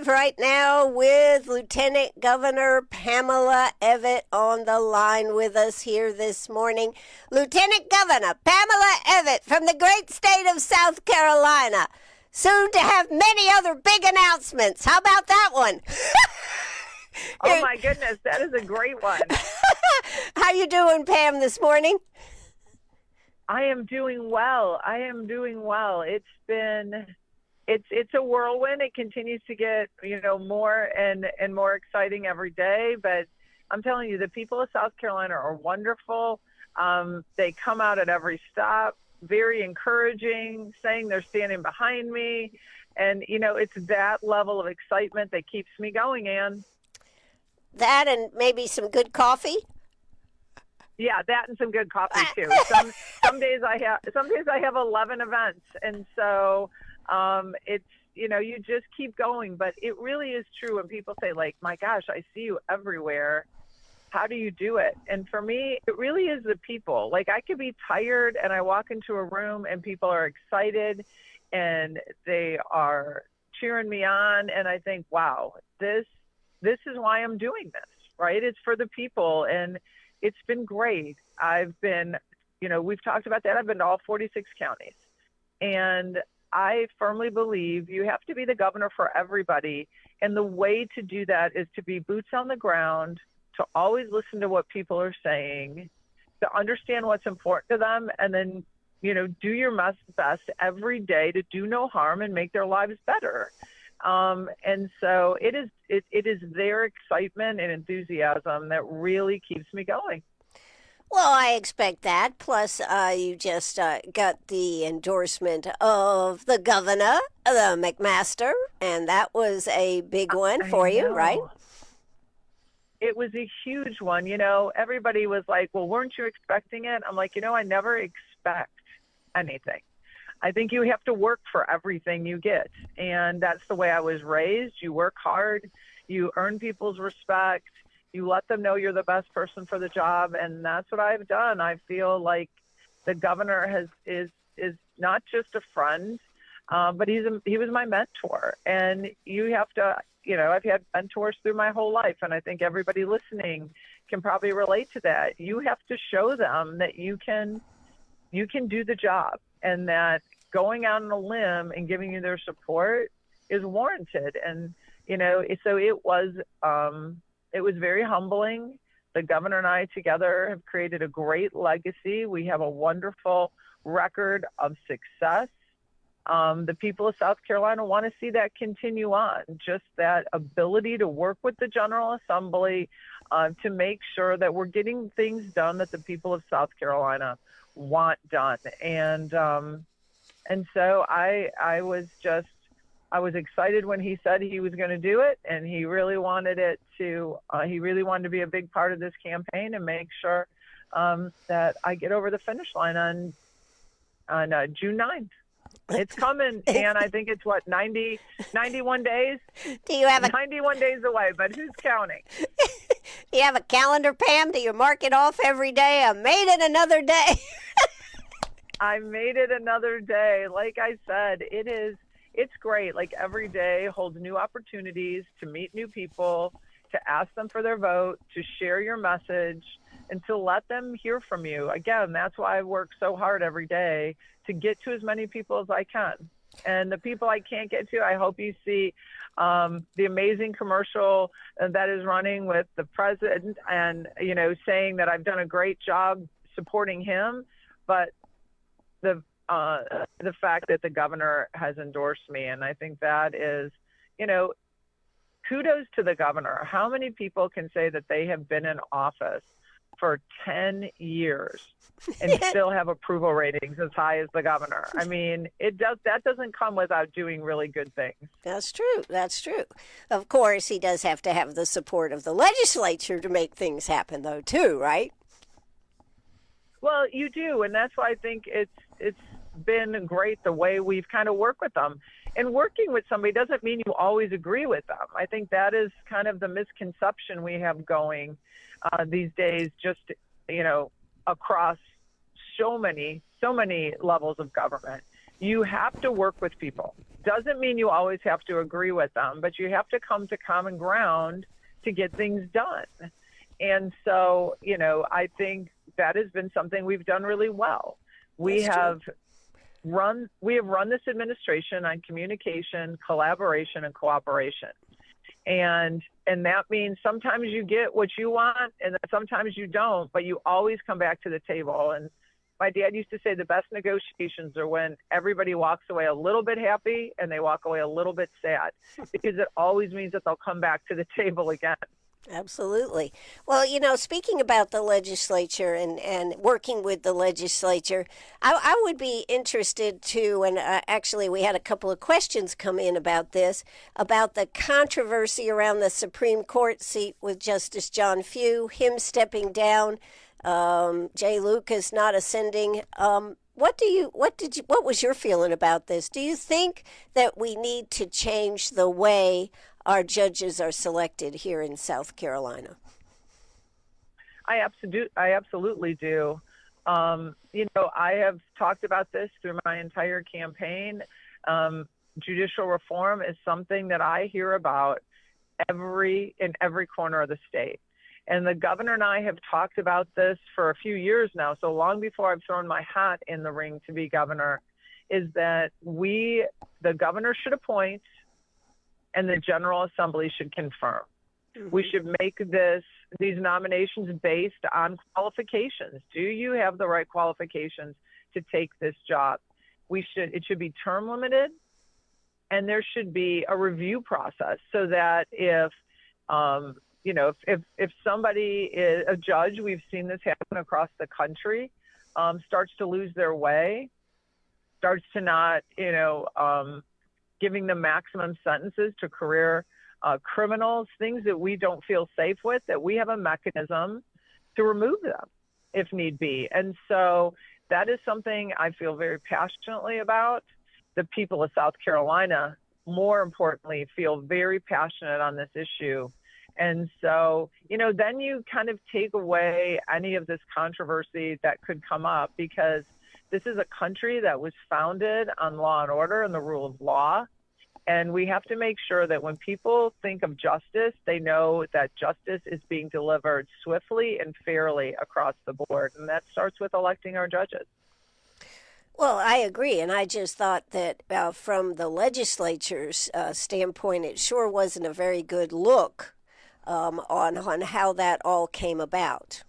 live right now with Lieutenant Governor Pamela Evette on the line with us here this morning. Lieutenant Governor Pamela Evette from the great state of South Carolina. Soon to have many other big announcements. How about that one? Oh, my goodness. That is a great one. How you doing, Pam, this morning? I am doing well. It's a whirlwind. It continues to get, more and more exciting every day. But I'm telling you, the people of South Carolina are wonderful. They come out at every stop, very encouraging, saying they're standing behind me. And, it's that level of excitement that keeps me going, Ann. That and maybe some good coffee? Yeah, that and some good coffee too. Some days I have 11 events, and so it's you just keep going. But it really is true when people say, like, my gosh, I see you everywhere. How do you do it? And for me, it really is the people. Like, I could be tired and I walk into a room and people are excited and they are cheering me on, and I think, wow, this is why I'm doing this, right? It's for the people, and it's been great. I've been, we've talked about that. I've been to all 46 counties. And I firmly believe you have to be the governor for everybody. And the way to do that is to be boots on the ground, to always listen to what people are saying, to understand what's important to them, and then, do your best every day to do no harm and make their lives better. And so it is their excitement and enthusiasm that really keeps me going. Well, I expect that. Plus, you just got the endorsement of the governor, the McMaster, and that was a big one for you, right? It was a huge one. Everybody was like, well, weren't you expecting it? I'm like, I never expect anything. I think you have to work for everything you get. And that's the way I was raised. You work hard, you earn people's respect, you let them know you're the best person for the job. And that's what I've done. I feel like the governor is not just a friend, but he was my mentor. And you have to, I've had mentors through my whole life. And I think everybody listening can probably relate to that. You have to show them that you can do the job, and that going out on a limb and giving you their support is warranted. And, so it was very humbling. The governor and I together have created a great legacy. We have a wonderful record of success. The people of South Carolina want to see that continue on, just that ability to work with the General Assembly to make sure that we're getting things done that the people of South Carolina want done. And so I was excited when he said he was going to do it, and he really wanted to be a big part of this campaign and make sure that I get over the finish line on June 9th. It's coming, and I think it's 91 days? Do you have 91 days away, but who's counting? Do you have a calendar, Pam? Do you mark it off every day? I made it another day. I made it another day. Like I said, it's great. Like, every day holds new opportunities to meet new people, to ask them for their vote, to share your message, and to let them hear from you. Again, that's why I work so hard every day to get to as many people as I can. And the people I can't get to, I hope you see the amazing commercial that is running with the president and, saying that I've done a great job supporting him. But the fact that the governor has endorsed me, and I think that is, kudos to the governor. How many people can say that they have been in office for 10 years and still have approval ratings as high as the governor? I mean, that doesn't come without doing really good things. That's true. Of course, he does have to have the support of the legislature to make things happen, though, too, right? Well, you do, and that's why I think it's been great the way we've kind of worked with them. And working with somebody doesn't mean you always agree with them. I think that is kind of the misconception we have going these days, just, across so many levels of government, You have to work with people. Doesn't mean you always have to agree with them, but you have to come to common ground to get things done. And so, I think that has been something we've done really well. We have run this administration on communication, collaboration, and cooperation. And that means sometimes you get what you want and sometimes you don't, but you always come back to the table. And my dad used to say the best negotiations are when everybody walks away a little bit happy and they walk away a little bit sad, because it always means that they'll come back to the table again. Absolutely. Well, speaking about the legislature and working with the legislature, I would be interested too, and actually we had a couple of questions come in about this, about the controversy around the Supreme Court seat with Justice John Few, him stepping down, Jay Lucas not ascending. What was your feeling about this? Do you think that we need to change the way our judges are selected here in South Carolina? I absolutely do. I have talked about this through my entire campaign. Judicial reform is something that I hear about in every corner of the state. And the governor and I have talked about this for a few years now, so long before I've thrown my hat in the ring to be governor, is that the governor should appoint and the General Assembly should confirm. Mm-hmm. We should make these nominations based on qualifications. Do you have the right qualifications to take this job? It should be term limited, and there should be a review process so that if somebody is a judge, we've seen this happen across the country, starts to lose their way, starts to not, giving them maximum sentences to career criminals, things that we don't feel safe with, that we have a mechanism to remove them if need be. And so that is something I feel very passionately about. The people of South Carolina, more importantly, feel very passionate on this issue. And so, then you kind of take away any of this controversy that could come up, because this is a country that was founded on law and order and the rule of law. And we have to make sure that when people think of justice, they know that justice is being delivered swiftly and fairly across the board. And that starts with electing our judges. Well, I agree. And I just thought that from the legislature's standpoint, it sure wasn't a very good look on how that all came about.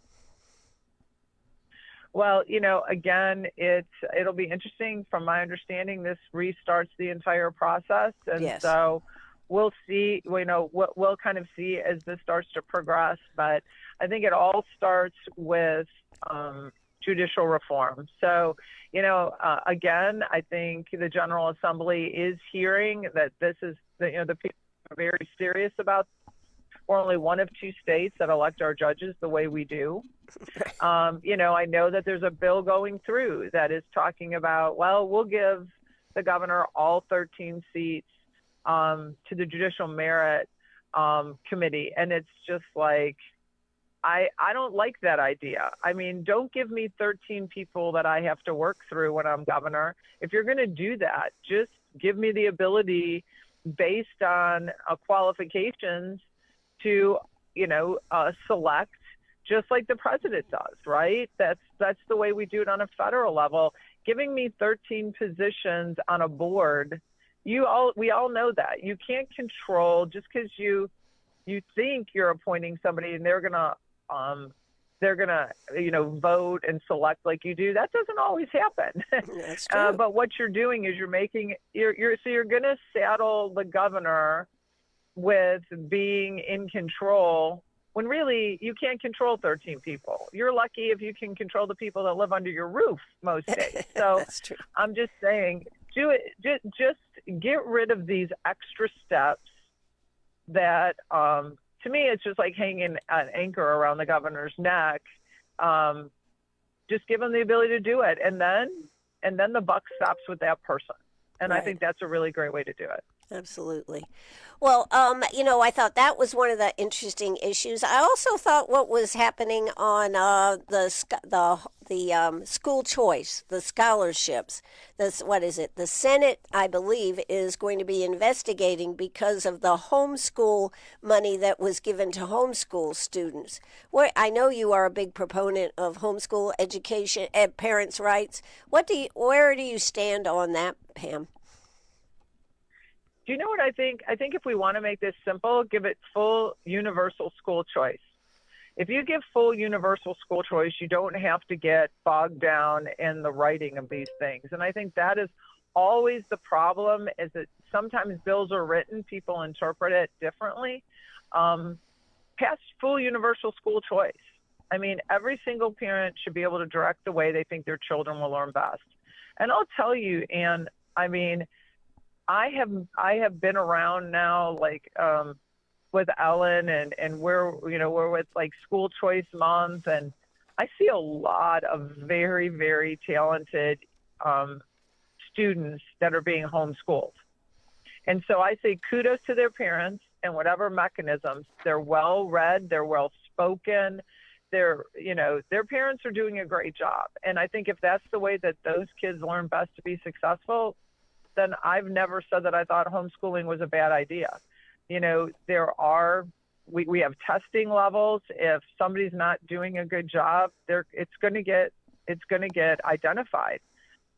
Well, again, it'll be interesting. From my understanding, this restarts the entire process. And yes. So we'll see, we'll kind of see as this starts to progress. But I think it all starts with judicial reform. So, again, I think the General Assembly is hearing that this is, the people are very serious about. We're only one of two states that elect our judges the way we do. I know that there's a bill going through that is talking about, we'll give the governor all 13 seats to the Judicial Merit Committee. And it's just like, I don't like that idea. I mean, don't give me 13 people that I have to work through when I'm governor. If you're going to do that, just give me the ability based on qualifications to, select just like the president does, right? That's the way we do it on a federal level. Giving me 13 positions on a board, we all know that. You can't control just because you think you're appointing somebody and they're gonna vote and select like you do. That doesn't always happen. That's true. But what you're doing is you're gonna saddle the governor with being in control when really you can't control 13 people. You're lucky if you can control the people that live under your roof most days. So that's true. I'm just saying, do it. Just get rid of these extra steps that, to me, it's just like hanging an anchor around the governor's neck. Just give them the ability to do it. And then the buck stops with that person. And right. I think that's a really great way to do it. Absolutely. Well, I thought that was one of the interesting issues. I also thought what was happening on the the school choice, the scholarships. What is it? The Senate, I believe, is going to be investigating because of the homeschool money that was given to homeschool students. I know you are a big proponent of homeschool education and parents' rights. Where do you stand on that, Pam? Do you know what I think? I think if we want to make this simple, give it full universal school choice. If you give full universal school choice, you don't have to get bogged down in the writing of these things. And I think that is always the problem, is that sometimes bills are written, people interpret it differently. Pass full universal school choice. I mean, every single parent should be able to direct the way they think their children will learn best. And I'll tell you, Anne, I mean, I have been around now, like, with Ellen and we're with like School Choice Month, and I see a lot of very, very talented students that are being homeschooled. And so I say kudos to their parents and whatever mechanisms. They're well read, they're well spoken, their parents are doing a great job. And I think if that's the way that those kids learn best to be successful, then I've never said that I thought homeschooling was a bad idea. You know, we have testing levels. If somebody's not doing a good job, it's going to get identified.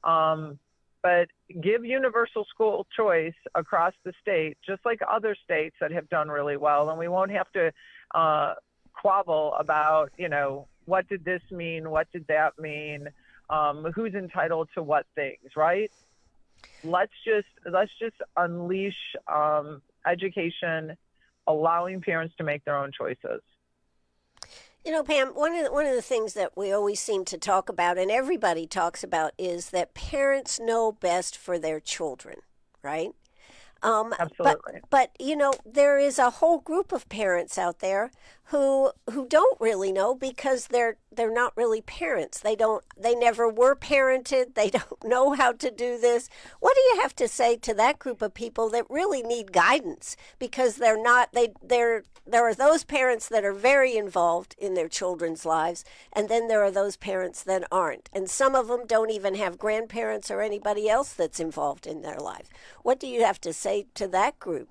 But give universal school choice across the state, just like other states that have done really well, and we won't have to squabble about, what did this mean, what did that mean, who's entitled to what things, right? Let's just unleash education, allowing parents to make their own choices. You know, Pam, one of the things that we always seem to talk about, and everybody talks about, is that parents know best for their children, right? Absolutely. But there is a whole group of parents out there who don't really know, because they're not really parents. They never were parented. They don't know how to do this. What do you have to say to that group of people that really need guidance, because there are those parents that are very involved in their children's lives, and then there are those parents that aren't. And some of them don't even have grandparents or anybody else that's involved in their life. What do you have to say to that group?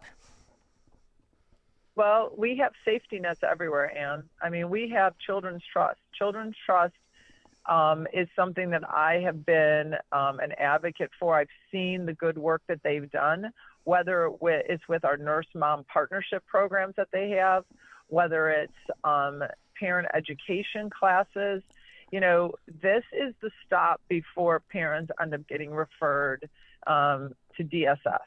Well, we have safety nets everywhere, Anne. I mean, we have Children's Trust. Children's Trust is something that I have been an advocate for. I've seen the good work that they've done, whether it's with our nurse mom partnership programs that they have, whether it's parent education classes. This is the stop before parents end up getting referred to DSS.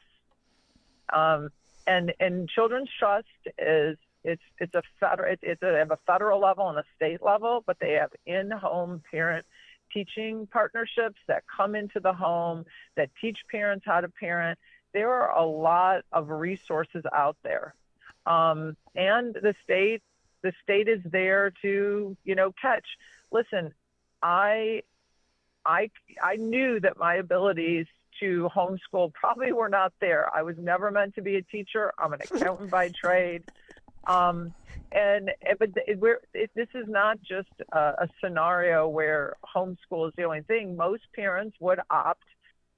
And Children's Trust they have a federal level and a state level, but they have in-home parent teaching partnerships that come into the home that teach parents how to parent. There are a lot of resources out there, and the state is there to catch. Listen, I knew that my abilities to homeschool probably were not there. I was never meant to be a teacher. I'm an accountant by trade. This is not just a scenario where homeschool is the only thing. Most parents would opt,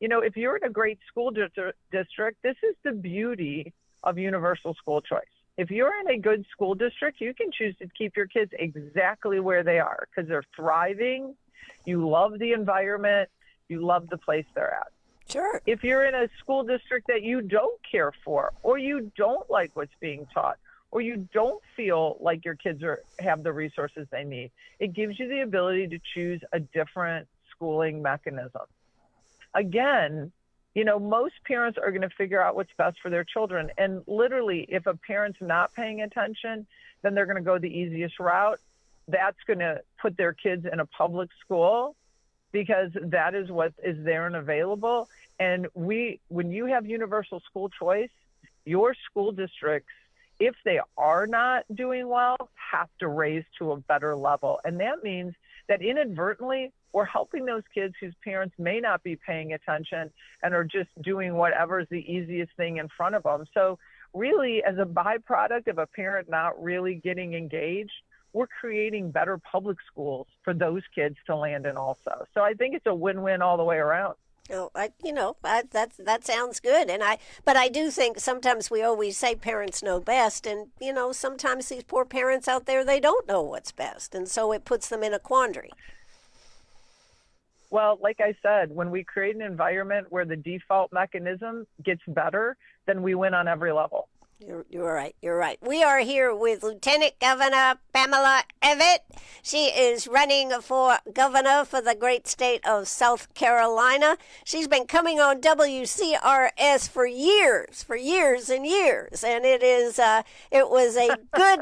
if you're in a great school district, this is the beauty of universal school choice. If you're in a good school district, you can choose to keep your kids exactly where they are because they're thriving. You love the environment. You love the place they're at. Sure. If you're in a school district that you don't care for, or you don't like what's being taught, or you don't feel like your kids have the resources they need, it gives you the ability to choose a different schooling mechanism. Again, most parents are going to figure out what's best for their children. And literally, if a parent's not paying attention, then they're going to go the easiest route. That's going to put their kids in a public school because that is what is there and available. And when you have universal school choice, your school districts, if they are not doing well, have to raise to a better level. And that means that inadvertently, we're helping those kids whose parents may not be paying attention and are just doing whatever is the easiest thing in front of them. So really, as a byproduct of a parent not really getting engaged, we're creating better public schools for those kids to land in also. So I think it's a win-win all the way around. Oh, that sounds good, but I do think sometimes we always say parents know best, and sometimes these poor parents out there, they don't know what's best, and so it puts them in a quandary. Well, like I said, when we create an environment where the default mechanism gets better, then we win on every level. You're right. You're right. We are here with Lieutenant Governor Pamela Evette. She is running for governor for the great state of South Carolina. She's been coming on WCRS for years and years, and it was a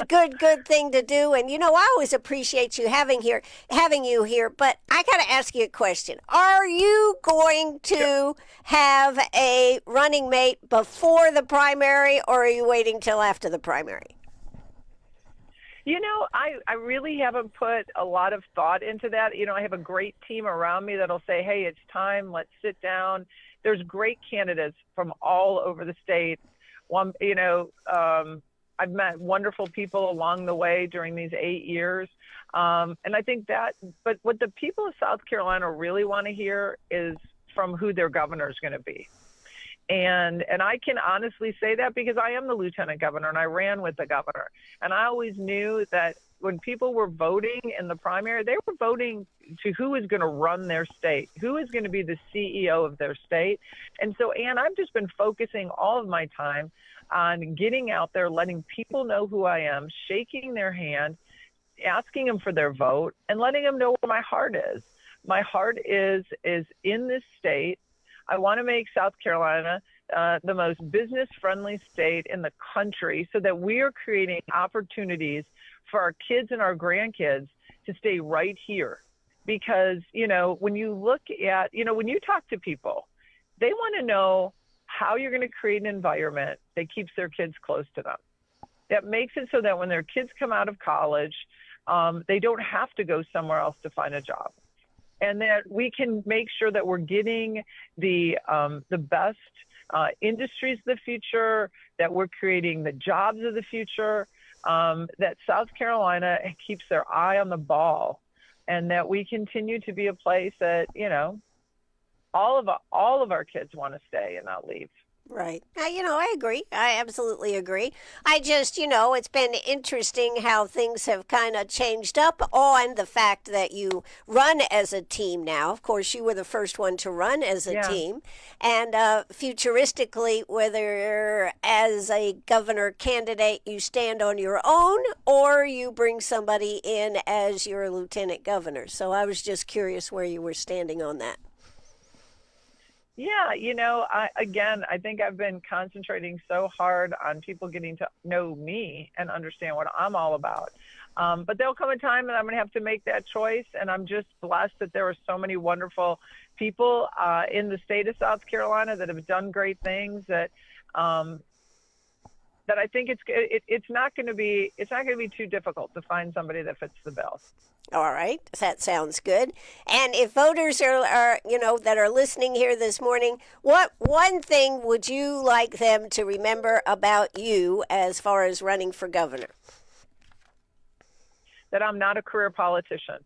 good thing to do. And I always appreciate having you here. But I got to ask you a question: are you going to have a running mate before the primary, or are you waiting till after the primary? I really haven't put a lot of thought into that. I have a great team around me that'll say, hey, it's time, let's sit down. There's great candidates from all over the state. I've met wonderful people along the way during these 8 years. And I think but what the people of South Carolina really want to hear is from who their governor is going to be. And I can honestly say that because I am the lieutenant governor and I ran with the governor. And I always knew that when people were voting in the primary, they were voting to who is going to run their state, who is going to be the CEO of their state. And so, Ann, I've just been focusing all of my time on getting out there, letting people know who I am, shaking their hand, asking them for their vote, and letting them know where my heart is. My heart is in this state. I want to make South Carolina the most business-friendly state in the country so that we are creating opportunities for our kids and our grandkids to stay right here. Because, when you look at, when you talk to people, they want to know how you're going to create an environment that keeps their kids close to them, that makes it so that when their kids come out of college, they don't have to go somewhere else to find a job. And that we can make sure that we're getting the best industries of the future, that we're creating the jobs of the future, that South Carolina keeps their eye on the ball, and that we continue to be a place that, all of our kids want to stay and not leave. Right. I agree. I absolutely agree. I just, it's been interesting how things have kind of changed up on the fact that you run as a team now. Of course, you were the first one to run as a team. And futuristically, whether as a governor candidate you stand on your own or you bring somebody in as your lieutenant governor. So I was just curious where you were standing on that. Yeah, I think I've been concentrating so hard on people getting to know me and understand what I'm all about. But there'll come a time that I'm going to have to make that choice. And I'm just blessed that there are so many wonderful people in the state of South Carolina that have done great things that I think it's not going to be too difficult to find somebody that fits the bill. All right, that sounds good. And if voters are that are listening here this morning, what one thing would you like them to remember about you as far as running for governor? That I'm not a career politician,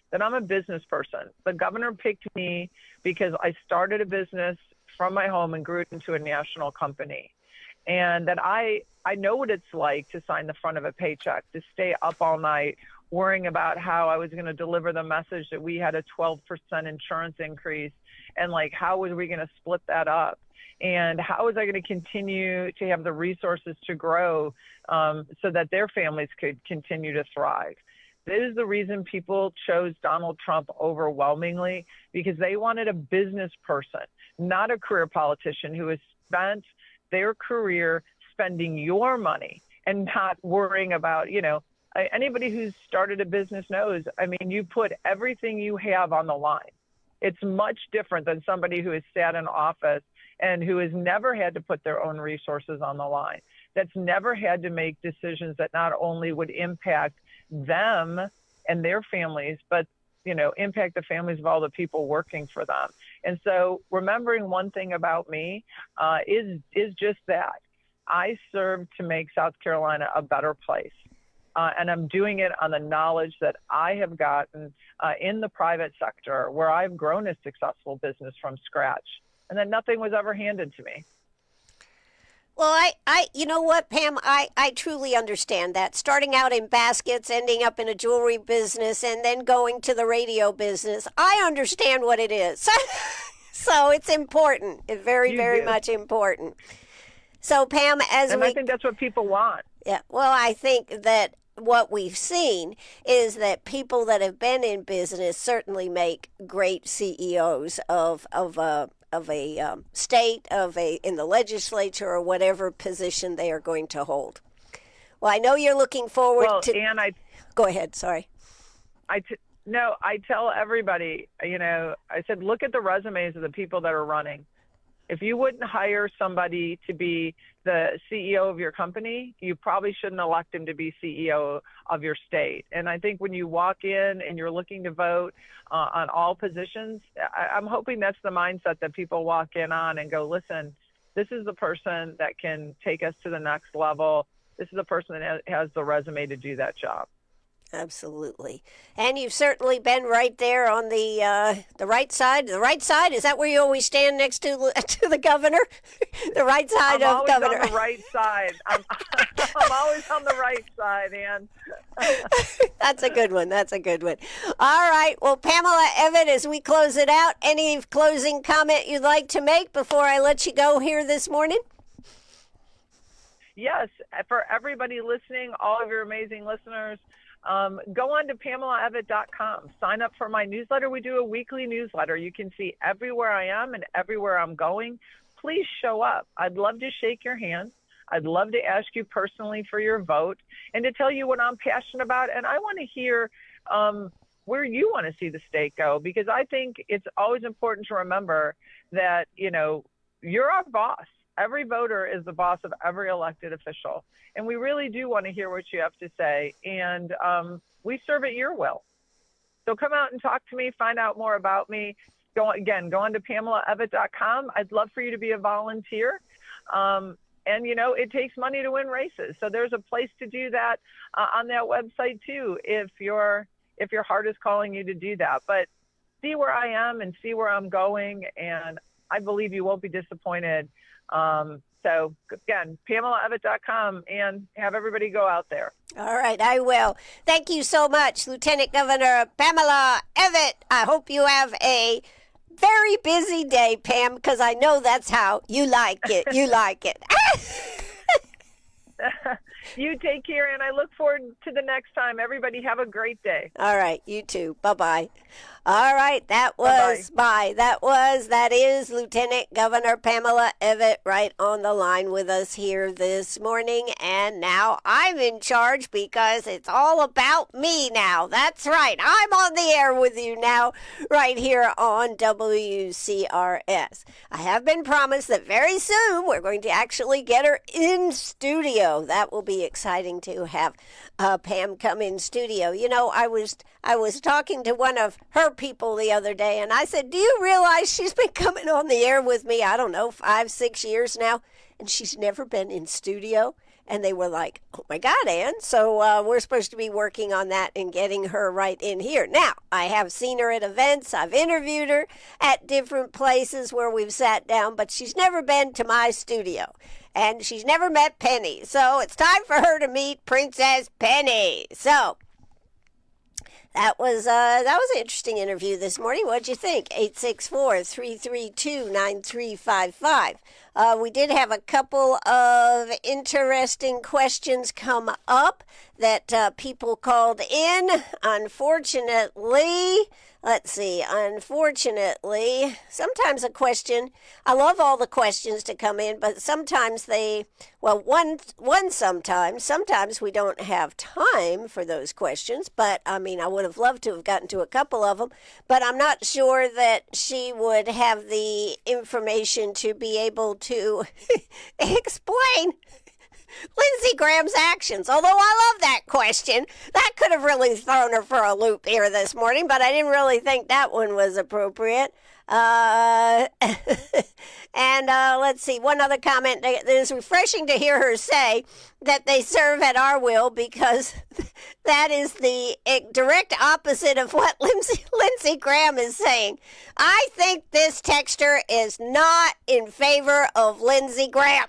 that I'm a business person. The governor picked me because I started a business from my home and grew it into a national company. And that I know what it's like to sign the front of a paycheck, to stay up all night worrying about how I was going to deliver the message that we had a 12% insurance increase, and how was we going to split that up? And how was I going to continue to have the resources to grow so that their families could continue to thrive? This is the reason people chose Donald Trump overwhelmingly, because they wanted a business person, not a career politician who has spent their career spending your money and not worrying about, anybody who's started a business knows, you put everything you have on the line. It's much different than somebody who has sat in office and who has never had to put their own resources on the line, that's never had to make decisions that not only would impact them and their families, but impact the families of all the people working for them. And so remembering one thing about me is just that. I serve to make South Carolina a better place. And I'm doing it on the knowledge that I have gotten in the private sector, where I've grown a successful business from scratch, and that nothing was ever handed to me. Well, you know what, Pam, I truly understand that. Starting out in baskets, ending up in a jewelry business, and then going to the radio business. I understand what it is. So it's important. It's very, very much important. So, Pam, I think that's what people want. Yeah. Well, I think that what we've seen is that people that have been in business certainly make great CEOs of a state, in the legislature, or whatever position they are going to hold. Well, I know you're looking forward to. And go ahead. Sorry. No, I tell everybody, I said, look at the resumes of the people that are running. If you wouldn't hire somebody to be the CEO of your company, you probably shouldn't elect him to be CEO of your state. And I think when you walk in and you're looking to vote on all positions, I'm hoping that's the mindset that people walk in on and go, listen, this is the person that can take us to the next level. This is the person that has the resume to do that job. Absolutely. And you've certainly been right there on the right side. The right side, is that where you always stand next to the governor? The right side of governor. I'm always on the right side. I'm always on the right side, Ann. That's a good one. That's a good one. All right. Well, Pamela, Evette, as we close it out, any closing comment you'd like to make before I let you go here this morning? Yes. For everybody listening, all of your amazing listeners, go on to PamelaEvette.com. Sign up for my newsletter. We do a weekly newsletter. You can see everywhere I am and everywhere I'm going. Please show up. I'd love to shake your hand. I'd love to ask you personally for your vote and to tell you what I'm passionate about. And I want to hear where you want to see the state go, because I think it's always important to remember that, you're our boss. Every voter is the boss of every elected official. And we really do want to hear what you have to say. And we serve at your will. So come out and talk to me, find out more about me. Go on to PamelaEvette.com. I'd love for you to be a volunteer. And, it takes money to win races. So there's a place to do that on that website, too, if your heart is calling you to do that. But see where I am and see where I'm going. And I believe you won't be disappointed. So again, PamelaEvette.com, and have everybody go out there. All right, I will. Thank you so much, Lieutenant Governor Pamela Evette. I hope you have a very busy day, Pam, because I know that's how you like it. You like it. You take care, and I look forward to the next time. Everybody have a great day. All right, you too. Bye-bye. All right, that is Lieutenant Governor Pamela Evette right on the line with us here this morning. And now I'm in charge because it's all about me now. That's right. I'm on the air with you now right here on WCRS. I have been promised that very soon we're going to actually get her in studio. That will be exciting to have Pam come in studio. I was talking to one of her people the other day, and I said, do you realize she's been coming on the air with me, I don't know, 5-6 years now, and she's never been in studio? And they were like, oh my God, Ann. So we're supposed to be working on that and getting her right in here. Now, I have seen her at events. I've interviewed her at different places where we've sat down, but she's never been to my studio. And she's never met Penny. So it's time for her to meet Princess Penny. So that was an interesting interview this morning. What'd you think? 864-332-9355. We did have a couple of interesting questions come up that people called in. Unfortunately, sometimes a question, I love all the questions to come in, but sometimes sometimes we don't have time for those questions, but I would have loved to have gotten to a couple of them, but I'm not sure that she would have the information to be able to explain Lindsey Graham's actions. Although I love that question. That could have really thrown her for a loop here this morning, but I didn't really think that one was appropriate. And let's see, one other comment. It is refreshing to hear her say that they serve at our will, because that is the direct opposite of what Lindsey Graham is saying. I think this texter is not in favor of Lindsey Graham.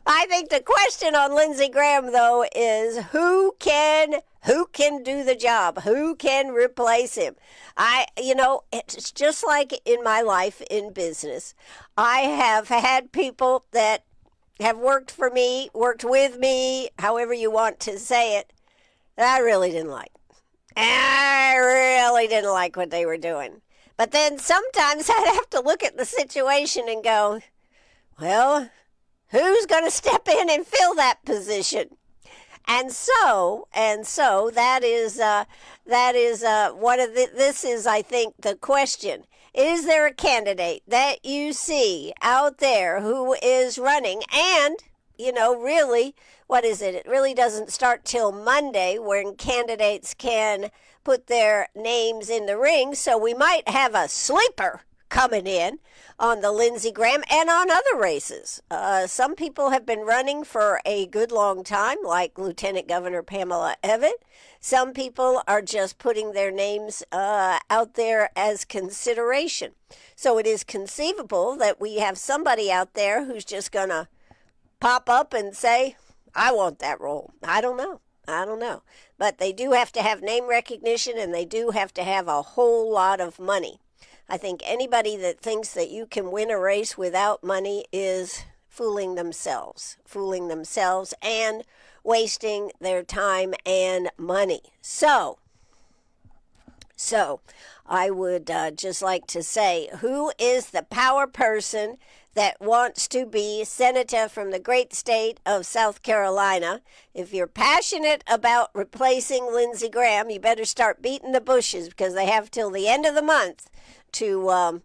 I think the question on Lindsey Graham, though, is who can do the job? Who can replace him? It's just like in my life in business. I have had people that have worked for me, worked with me, however you want to say it, that I really didn't like. I really didn't like what they were doing. But then sometimes I'd have to look at the situation and go, well, who's going to step in and fill that position? And so that is one of this is, I think, the question. Is there a candidate that you see out there who is running? And, really, what is it? It really doesn't start till Monday when candidates can put their names in the ring. So we might have a sleeper coming in on the Lindsey Graham and on other races. Some people have been running for a good long time, like Lieutenant Governor Pamela Evette. Some people are just putting their names out there as consideration. So it is conceivable that we have somebody out there who's just going to pop up and say, I want that role. I don't know. But they do have to have name recognition, and they do have to have a whole lot of money. I think anybody that thinks that you can win a race without money is fooling themselves and wasting their time and money. So I would just like to say, who is the power person that wants to be senator from the great state of South Carolina? If you're passionate about replacing Lindsey Graham, you better start beating the bushes, because they have till the end of the month to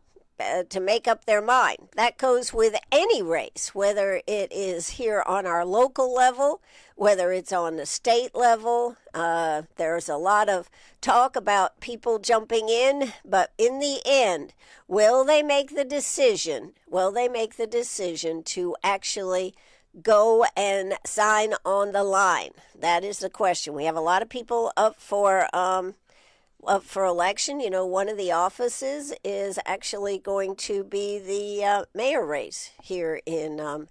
make up their mind. That goes with any race, whether it is here on our local level, whether it's on the state level. There's a lot of talk about people jumping in, but in the end, will they make the decision to actually go and sign on the line? That is the question. We have a lot of people up for election. One of the offices is actually going to be the mayor race here in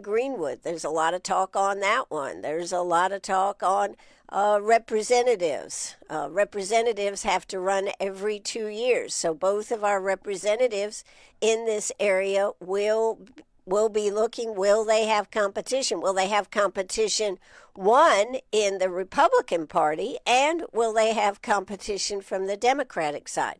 Greenwood. There's a lot of talk on that one. There's a lot of talk on representatives. Representatives have to run every 2 years. So both of our representatives in this area will be looking, will they have competition? Will they have competition, one, in the Republican Party, and will they have competition from the Democratic side?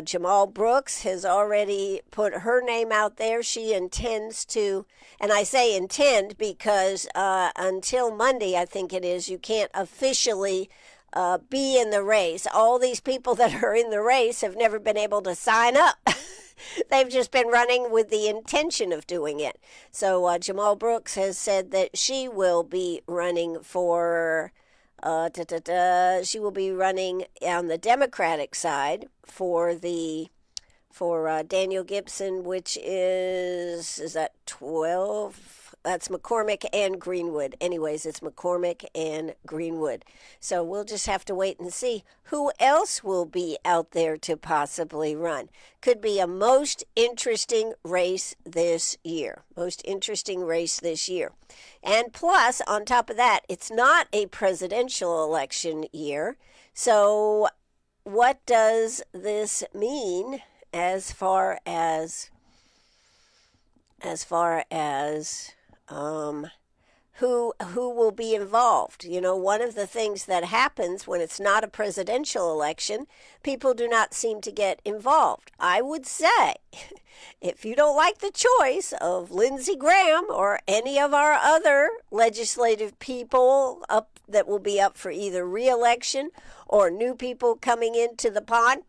Jamal Brooks has already put her name out there. She intends to, and I say intend because until Monday, I think it is, you can't officially be in the race. All these people that are in the race have never been able to sign up. They've just been running with the intention of doing it. So Jamal Brooks has said that she will be running for, she will be running on the Democratic side for Daniel Gibson, which is that 12? That's McCormick and Greenwood. Anyways, it's McCormick and Greenwood. So we'll just have to wait and see who else will be out there to possibly run. Could be a most interesting race this year. And plus, on top of that, it's not a presidential election year. So what does this mean as far as who will be involved? One of the things that happens when it's not a presidential election, people do not seem to get involved. I would say, if you don't like the choice of Lindsey Graham or any of our other legislative people that will be up for either re-election or new people coming into the pond,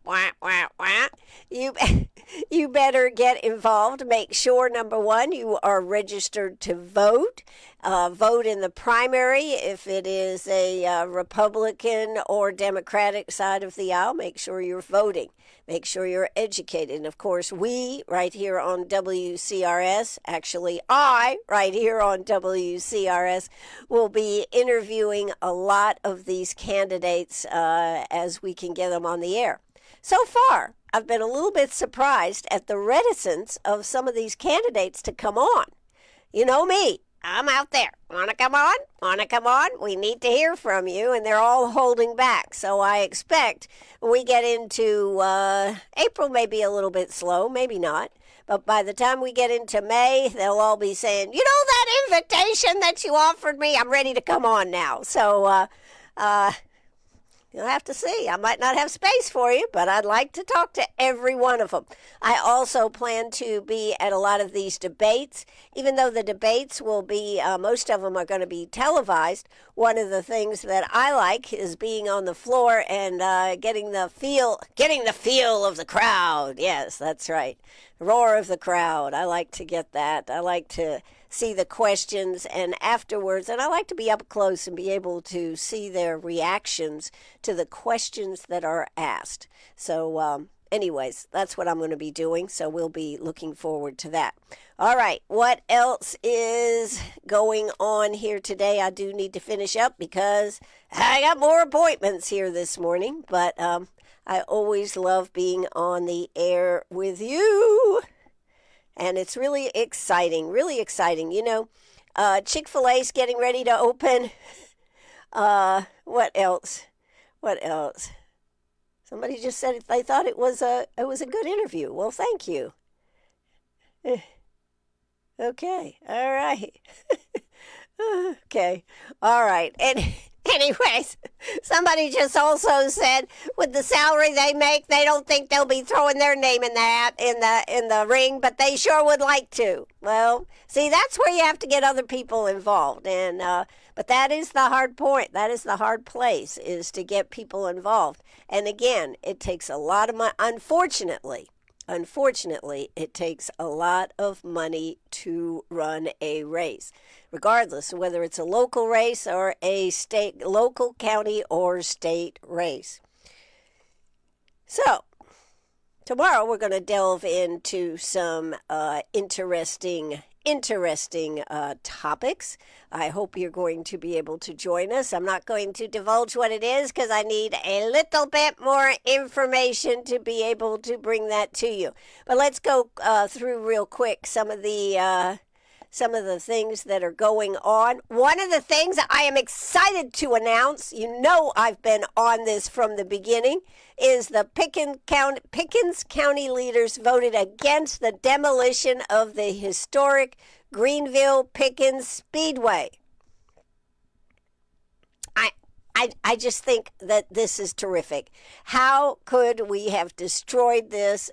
you better get involved. Make sure, number one, you are registered to vote. Vote in the primary. If it is a Republican or Democratic side of the aisle, make sure you're voting. Make sure you're educated. And of course, we right here on WCRS, actually I right here on WCRS, will be interviewing a lot of these candidates as we can get them on the air. So far, I've been a little bit surprised at the reticence of some of these candidates to come on. You know me. I'm out there. Want to come on? Want to come on? We need to hear from you. And they're all holding back. So I expect when we get into April, maybe a little bit slow, maybe not. But by the time we get into May, they'll all be saying, you know that invitation that you offered me? I'm ready to come on now. So you'll have to see. I might not have space for you, but I'd like to talk to every one of them. I also plan to be at a lot of these debates. Even though the debates will be, most of them are going to be televised, one of the things that I like is being on the floor and getting the feel of the crowd. Yes, that's right. Roar of the crowd. I like to get that. I like to see the questions, and afterwards, and I like to be up close and be able to see their reactions to the questions that are asked. So anyways, that's what I'm going to be doing, so we'll be looking forward to that. All right, what else is going on here today? I do need to finish up because I got more appointments here this morning, but I always love being on the air with you. And it's really exciting, really exciting. You know, Chick-fil-A's getting ready to open. What else? What else? Somebody just said they thought it was a good interview. Well, thank you. Okay, all right. Okay, all right. And anyways, somebody just also said with the salary they make, they don't think they'll be throwing their name in the hat in the ring, but they sure would like to. Well, see, that's where you have to get other people involved, and but that is the hard point. That is the hard place, is to get people involved. And again, it takes a lot of money. Unfortunately, it takes a lot of money to run a race, regardless of whether it's a local race or a local, county, or state race. So, tomorrow we're going to delve into some interesting topics. I hope you're going to be able to join us. I'm not going to divulge what it is because I need a little bit more information to be able to bring that to you. But let's go through real quick some of the things that are going on. One of the things I am excited to announce, you know I've been on this from the beginning, is the Pickens County leaders voted against the demolition of the historic Greenville-Pickens Speedway. I just think that this is terrific. How could we have destroyed this?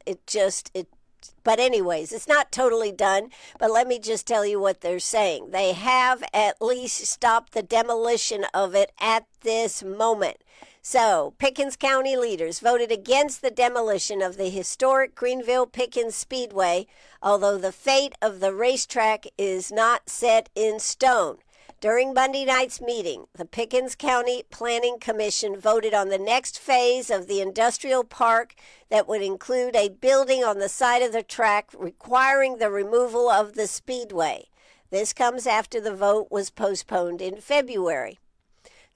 But anyways, it's not totally done, but let me just tell you what they're saying. They have at least stopped the demolition of it at this moment. So, Pickens County leaders voted against the demolition of the historic Greenville-Pickens Speedway, although the fate of the racetrack is not set in stone. During Monday night's meeting, the Pickens County Planning Commission voted on the next phase of the industrial park that would include a building on the side of the track requiring the removal of the speedway. This comes after the vote was postponed in February.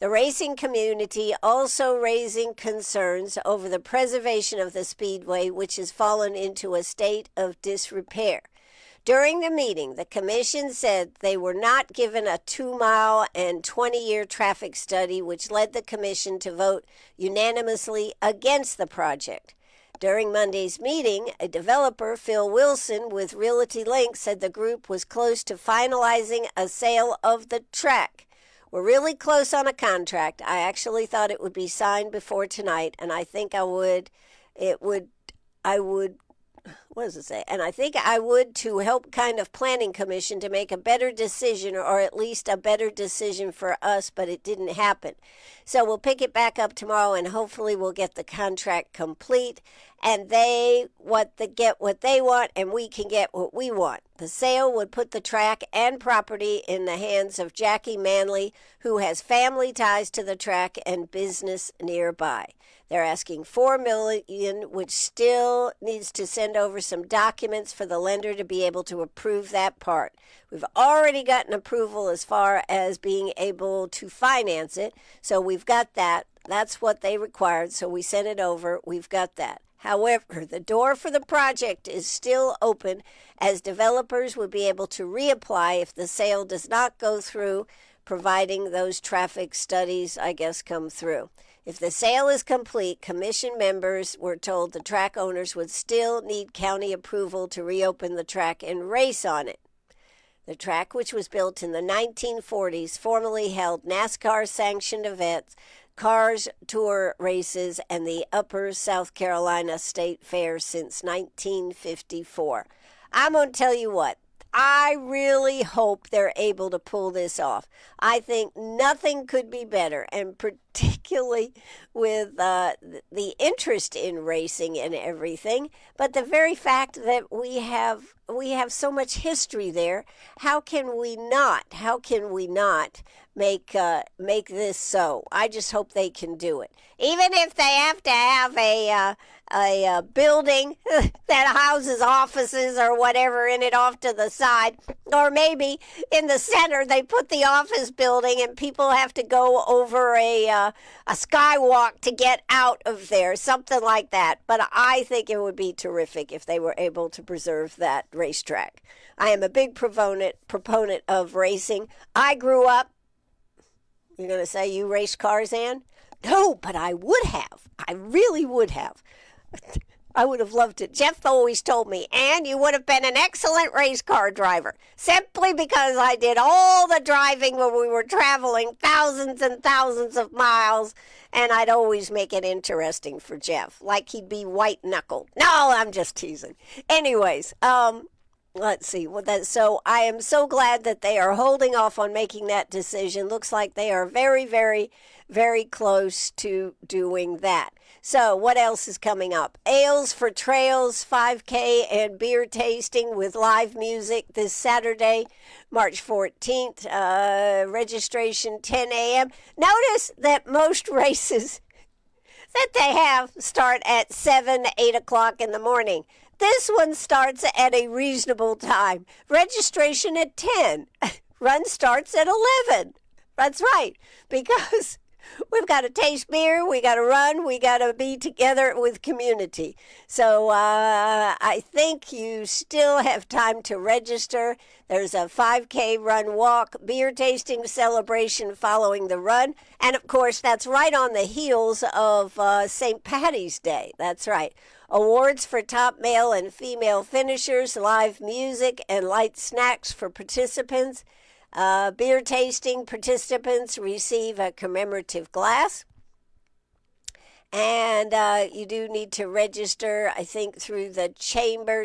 The racing community also raising concerns over the preservation of the speedway, which has fallen into a state of disrepair. During the meeting, the commission said they were not given a 2-mile and 20-year traffic study, which led the commission to vote unanimously against the project. During Monday's meeting, a developer, Phil Wilson, with Realty Link, said the group was close to finalizing a sale of the track. We're really close on a contract. I actually thought it would be signed before tonight, and I think And I think I would to help kind of planning commission to make a better decision, or at least a better decision for us, but it didn't happen. So we'll pick it back up tomorrow, and hopefully we'll get the contract complete. and get what they want, and we can get what we want. The sale would put the track and property in the hands of Jackie Manley, who has family ties to the track and business nearby. They're asking $4 million, which still needs to send over some documents for the lender to be able to approve that part. We've already gotten approval as far as being able to finance it, so we've got that. That's what they required, so we sent it over. We've got that. However, the door for the project is still open, as developers would be able to reapply if the sale does not go through, providing those traffic studies, I guess, come through. If the sale is complete, commission members were told the track owners would still need county approval to reopen the track and race on it. The track, which was built in the 1940s, formerly held NASCAR-sanctioned events, Cars Tour races, and the Upper South Carolina State Fair since 1954. I'm going to tell you what. I really hope they're able to pull this off. I think nothing could be better, and particularly with the interest in racing and everything, but the very fact that we have so much history there. How can we not make this so? I just hope they can do it. Even if they have to have a building that houses offices or whatever in it off to the side, or maybe in the center they put the office building and people have to go over a skywalk to get out of there, something like that. But I think it would be terrific if they were able to preserve that racetrack. I am a big proponent of racing. I grew up. You're going to say you raced cars, Ann? No, but I would have. I really would have. I would have loved it. Jeff always told me, Ann, you would have been an excellent race car driver, simply because I did all the driving when we were traveling thousands and thousands of miles, and I'd always make it interesting for Jeff, like he'd be white-knuckled. No, I'm just teasing. Anyways, let's see. So I am so glad that they are holding off on making that decision. Looks like they are very, very, very close to doing that. So what else is coming up? Ales for Trails 5K and beer tasting with live music this Saturday, March 14th. Registration 10 a.m. Notice that most races that they have start at 7, 8 o'clock in the morning. This one starts at a reasonable time. Registration at 10. Run starts at 11. That's right, because we've got to taste beer, we got to run, we got to be together with community. So I think you still have time to register. There's a 5K run walk, beer tasting celebration following the run. And, of course, that's right on the heels of St. Patty's Day. That's right. Awards for top male and female finishers, live music, and light snacks for participants. Beer tasting participants receive a commemorative glass. And you do need to register, I think, through the chamber.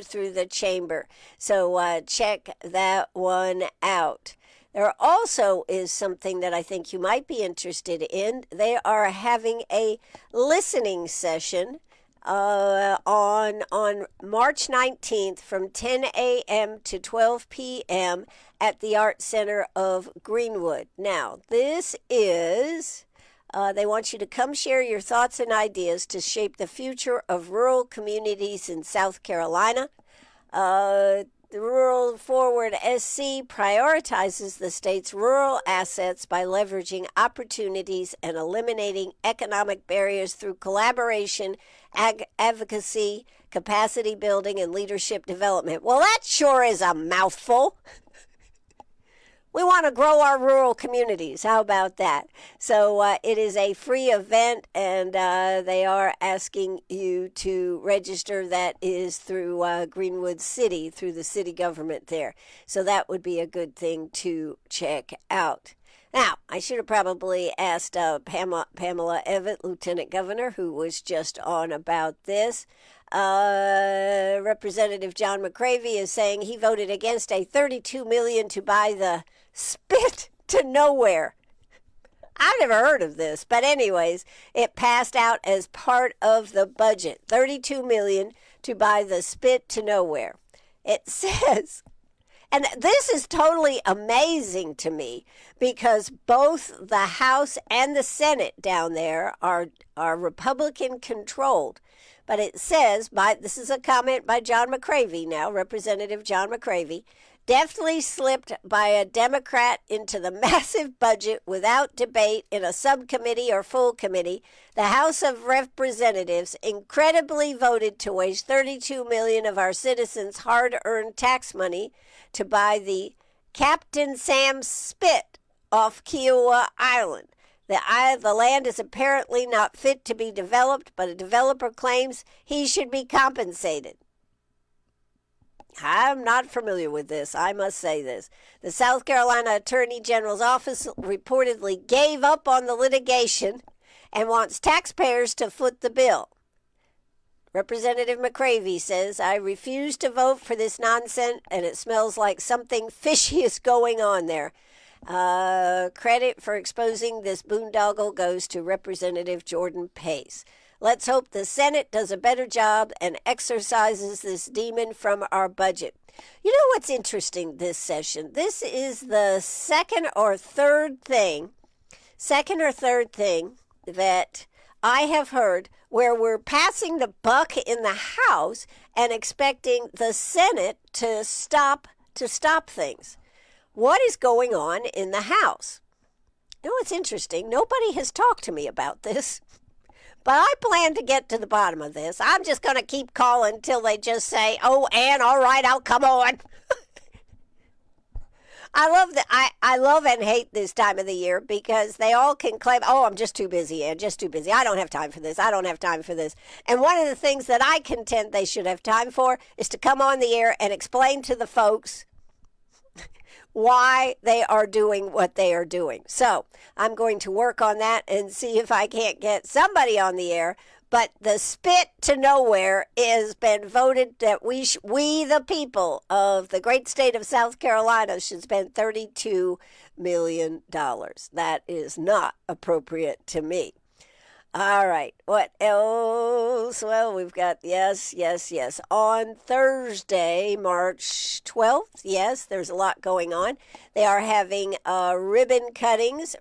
So check that one out. There also is something that I think you might be interested in. They are having a listening session on March 19th from 10 a.m. to 12 p.m. at the Art Center of Greenwood. Now, this is, they want you to come share your thoughts and ideas to shape the future of rural communities in South Carolina. The Rural Forward SC prioritizes the state's rural assets by leveraging opportunities and eliminating economic barriers through collaboration, advocacy, capacity building, and leadership development. Well, that sure is a mouthful. We want to grow our rural communities. How about that? So it is a free event, and they are asking you to register. That is through Greenwood City, through the city government there. So that would be a good thing to check out. Now, I should have probably asked Pamela Evette, Lieutenant Governor, who was just on about this. Representative John McCravey is saying he voted against a $32 million to buy the spit to nowhere. I've never heard of this, but anyways, it passed out as part of the budget, $32 million to buy the spit to nowhere. It says, and this is totally amazing to me because both the House and the Senate down there are Republican controlled. But it says, this is a comment by John McCravey now, Representative John McCravey, deftly slipped by a Democrat into the massive budget without debate in a subcommittee or full committee. The House of Representatives incredibly voted to waste $32 million of our citizens' hard-earned tax money to buy the Captain Sam Spit off Kiowa Island. The land is apparently not fit to be developed, but a developer claims he should be compensated. I'm not familiar with this. I must say this. The South Carolina Attorney General's office reportedly gave up on the litigation and wants taxpayers to foot the bill. Representative McCravey says, I refuse to vote for this nonsense, and it smells like something fishy is going on there. Credit for exposing this boondoggle goes to Representative Jordan Pace. Let's hope the Senate does a better job and exorcises this demon from our budget. You know what's interesting this session? This is the second or third thing that I have heard where we're passing the buck in the House and expecting the Senate to stop things. What is going on in the House? You know what's interesting? Nobody has talked to me about this. But I plan to get to the bottom of this. I'm just going to keep calling until they just say, oh, Ann, all right, I'll come on. I love and hate this time of the year because they all can claim, oh, I'm just too busy, Ann, just too busy. I don't have time for this. I don't have time for this. And one of the things that I contend they should have time for is to come on the air and explain to the folks why they are doing what they are doing. So I'm going to work on that and see if I can't get somebody on the air. But the spit to nowhere has been voted that we the people of the great state of South Carolina, should spend $32 million. That is not appropriate to me. All right. What else? Well, we've got, yes. On Thursday, March 12th, yes, there's a lot going on. They are having ribbon cuttings,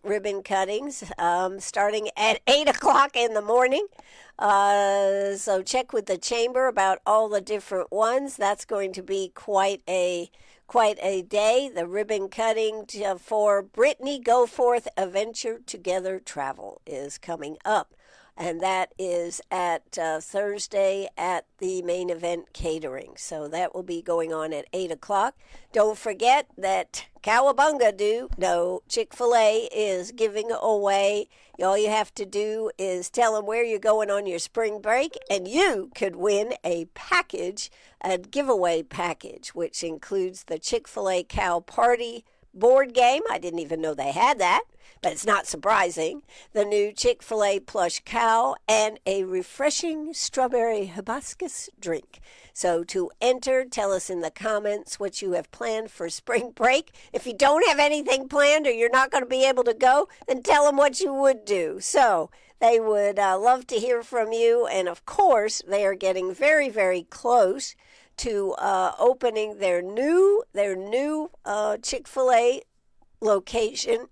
starting at 8 o'clock in the morning. So check with the chamber about all the different ones. That's going to be quite a day. The ribbon cutting for Brittany Goforth Adventure Together Travel is coming up. And that is at Thursday at the Main Event Catering. So that will be going on at 8 o'clock. Don't forget that Chick-fil-A is giving away. All you have to do is tell them where you're going on your spring break, and you could win a giveaway package, which includes the Chick-fil-A Cow Party board game. I didn't even know they had that, but it's not surprising. The new Chick-fil-A plush cow and a refreshing strawberry hibiscus drink. So to enter, tell us in the comments what you have planned for spring break. If you don't have anything planned or you're not going to be able to go, then tell them what you would do. So they would love to hear from you. And of course, they are getting very, very close to opening their new Chick-fil-A location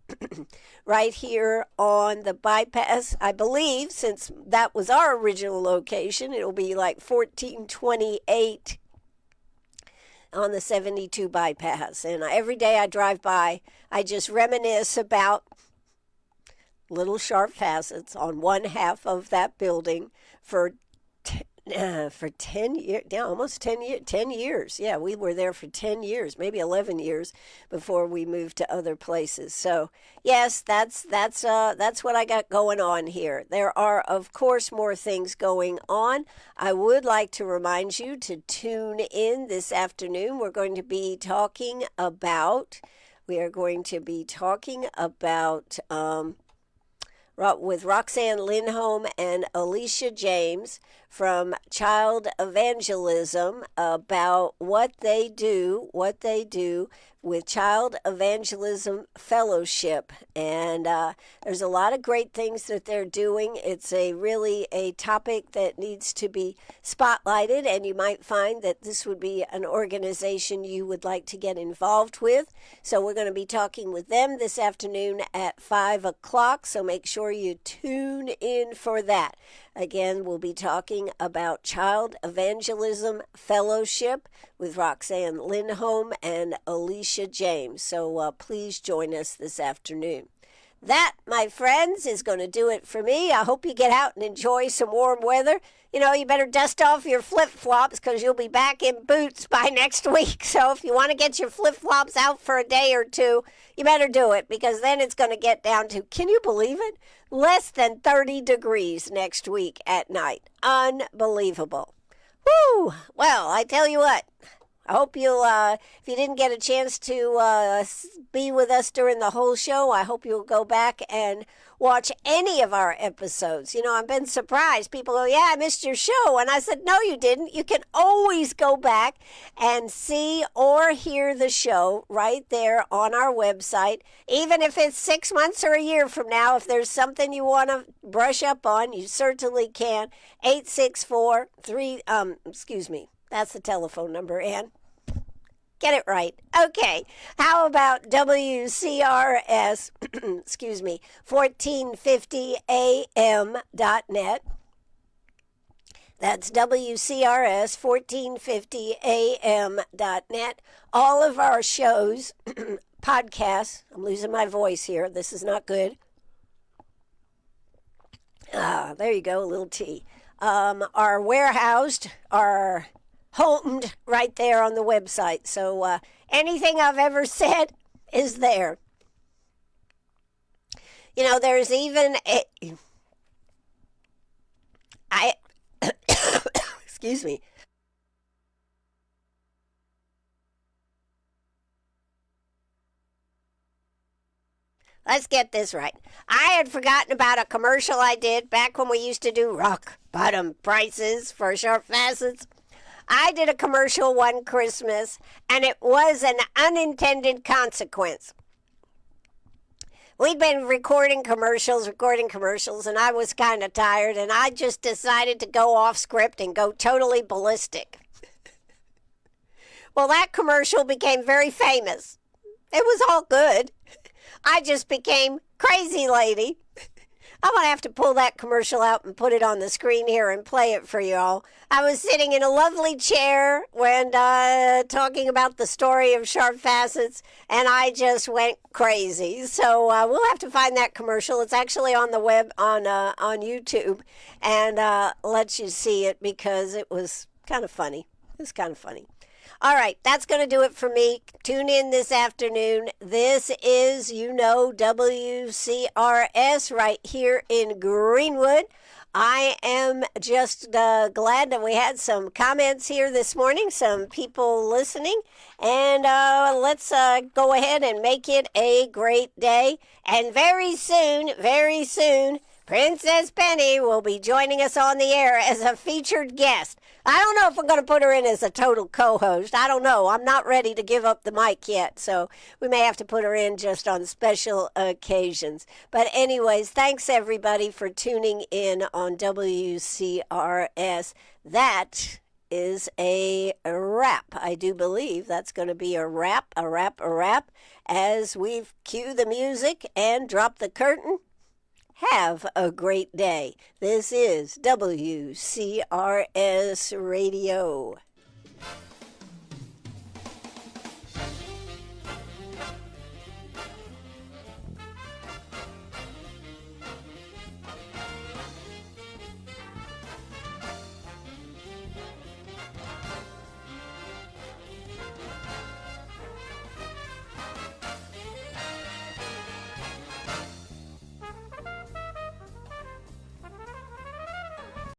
right here on the bypass. I believe, since that was our original location, it'll be like 1428 on the 72 bypass. And every day I drive by, I just reminisce about little sharp facets on one half of that building for 10 years, almost 10 years. Yeah, we were there for 10 years, maybe 11 years before we moved to other places. So yes, that's what I got going on here. There are, of course, more things going on. I would like to remind you to tune in this afternoon. We're going to be talking about with Roxanne Lindholm and Alicia James from Child Evangelism about what they do with Child Evangelism Fellowship. And there's a lot of great things that they're doing. It's really a topic that needs to be spotlighted, and you might find that this would be an organization you would like to get involved with. So we're going to be talking with them this afternoon at 5 o'clock, so make sure you tune in for that. Again, we'll be talking about Child Evangelism Fellowship with Roxanne Lindholm and Alicia James. So please join us this afternoon. That, my friends, is going to do it for me. I hope you get out and enjoy some warm weather. You better dust off your flip-flops because you'll be back in boots by next week. So if you want to get your flip-flops out for a day or two, you better do it, because then it's going to get down to, can you believe it, less than 30 degrees next week at night. Unbelievable. Woo! Well, I tell you what, I hope you'll, if you didn't get a chance to be with us during the whole show, I hope you'll go back and watch any of our episodes. I've been surprised. People go, yeah, I missed your show. And I said, no, you didn't. You can always go back and see or hear the show right there on our website. Even if it's 6 months or a year from now, if there's something you want to brush up on, you certainly can. 864-3, that's the telephone number, Ann. Get it right. Okay. How about WCRS, 1450am.net. That's WCRS 1450am.net. All of our shows, podcasts, I'm losing my voice here. This is not good. There you go, a little tea. Are warehoused, are homed right there on the website. So anything I've ever said is there. There's even excuse me. Let's get this right. I had forgotten about a commercial I did back when we used to do rock bottom prices for sharp facets. I did a commercial one Christmas, and it was an unintended consequence. We'd been recording commercials, and I was kind of tired, and I just decided to go off script and go totally ballistic. Well, that commercial became very famous. It was all good. I just became crazy lady. I'm going to have to pull that commercial out and put it on the screen here and play it for y'all. I was sitting in a lovely chair when talking about the story of sharp facets, and I just went crazy. So we'll have to find that commercial. It's actually on the web, on YouTube, and let you see it because it was kind of funny. It's kind of funny. All right, that's going to do it for me. Tune in this afternoon. This is, WCRS right here in Greenwood. I am just glad that we had some comments here this morning, some people listening. And let's go ahead and make it a great day. And very soon, Princess Penny will be joining us on the air as a featured guest. I don't know if I'm going to put her in as a total co-host. I don't know. I'm not ready to give up the mic yet, so we may have to put her in just on special occasions. But anyways, thanks everybody for tuning in on WCRS. That is a wrap. I do believe that's going to be a wrap, as we've cue the music and drop the curtain. Have a great day. This is WCRS Radio.